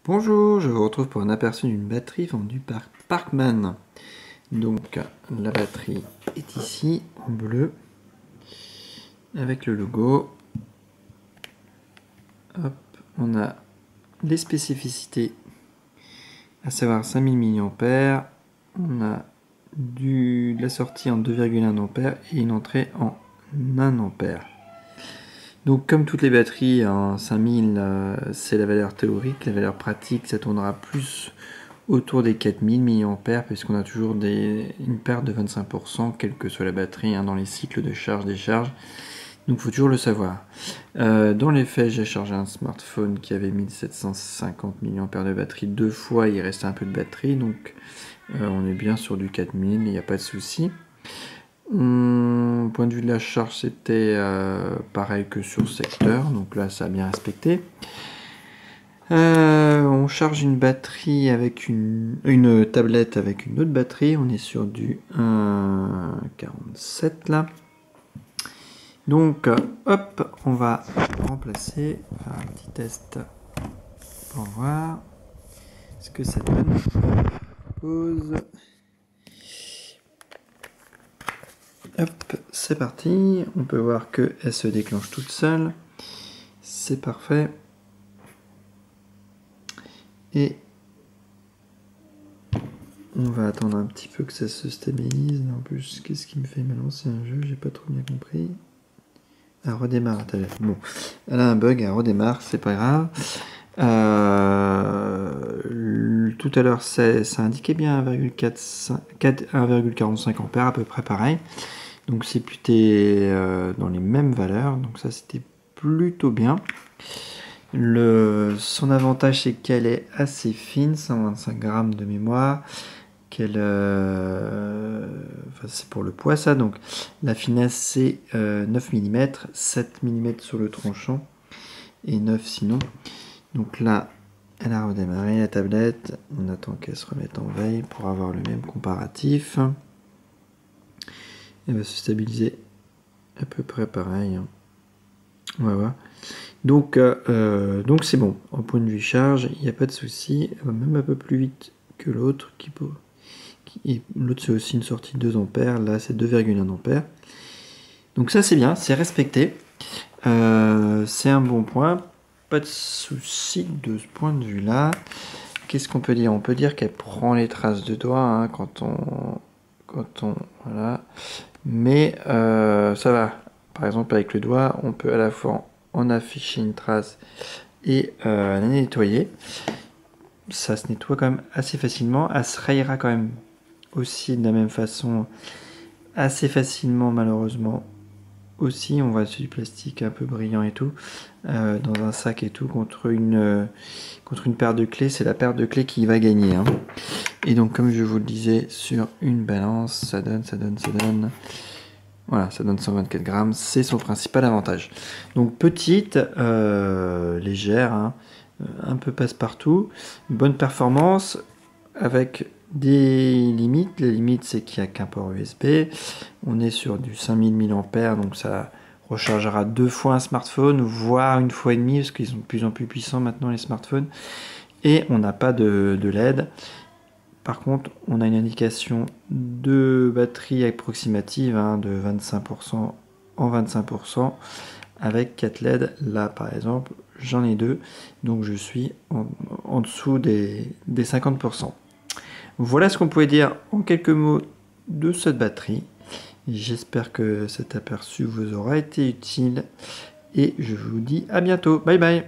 Bonjour, je vous retrouve pour un aperçu d'une batterie vendue par Parkman. Donc la batterie est ici en bleu avec le logo. Hop, on a les spécificités, à savoir 5000 mAh, on a de la sortie en 2,1 A et une entrée en 1 A. Donc comme toutes les batteries, en 5000 c'est la valeur théorique, la valeur pratique ça tournera plus autour des 4000 mAh puisqu'on a toujours une perte de 25% quelle que soit la batterie dans les cycles de charge-décharge. Donc il faut toujours le savoir. Dans les faits, j'ai chargé un smartphone qui avait 1750 mAh de batterie deux fois, il restait un peu de batterie, donc on est bien sur du 4000, il n'y a pas de souci. Au point de vue de la charge, c'était pareil que sur le secteur, donc là ça a bien respecté. On charge une batterie avec une tablette avec une autre batterie, on est sur du 1,47 là. Donc hop, on va remplacer, faire un petit test pour voir ce que ça donne. Pause. Hop, c'est parti. On peut voir qu'elle se déclenche toute seule. C'est parfait. Et on va attendre un petit peu que ça se stabilise. En plus, qu'est-ce qui me fait balancer un jeu? J'ai pas trop bien compris. Elle redémarre. Bon, elle a un bug, elle redémarre, c'est pas grave. Tout à l'heure, ça indiquait bien 1,45 A, à peu près pareil. Donc c'est plutôt dans les mêmes valeurs, donc ça c'était plutôt bien. Son avantage c'est qu'elle est assez fine, 125 grammes de mémoire, c'est pour le poids ça, donc la finesse c'est 9 mm, 7 mm sur le tranchant et 9 sinon. Donc là elle a redémarré la tablette, on attend qu'elle se remette en veille pour avoir le même comparatif. Elle va se stabiliser à peu près pareil. On va voir. Donc c'est bon. En point de vue charge, il n'y a pas de souci. Elle va même un peu plus vite que l'autre. L'autre c'est aussi une sortie de 2 A. Là c'est 2,1 A. Donc ça c'est bien, c'est respecté. C'est un bon point. Pas de souci de ce point de vue là. Qu'est-ce qu'on peut dire? On peut dire qu'elle prend les traces de doigts quand on voilà. Mais ça va. Par exemple avec le doigt, on peut à la fois en afficher une trace et la nettoyer. Ça se nettoie quand même assez facilement. Elle se rayera quand même aussi de la même façon assez facilement malheureusement. Aussi, on voit sur du plastique un peu brillant et tout, dans un sac et tout, contre une paire de clés, c'est la paire de clés qui va gagner. Et donc, comme je vous le disais, sur une balance, ça donne. Voilà, ça donne 124 grammes, c'est son principal avantage. Donc petite, légère, un peu passe-partout, bonne performance, avec des limites. Les limites, c'est qu'il n'y a qu'un port USB. On est sur du 5000 mAh, donc ça rechargera 2 fois un smartphone, voire 1 fois et demie, parce qu'ils sont de plus en plus puissants maintenant les smartphones. Et on n'a pas de LED. Par contre, on a une indication de batterie approximative de 25% en 25% avec 4 LED. Là, par exemple, j'en ai 2, donc je suis en dessous des 50%. Voilà ce qu'on pouvait dire en quelques mots de cette batterie. J'espère que cet aperçu vous aura été utile et je vous dis à bientôt. Bye bye.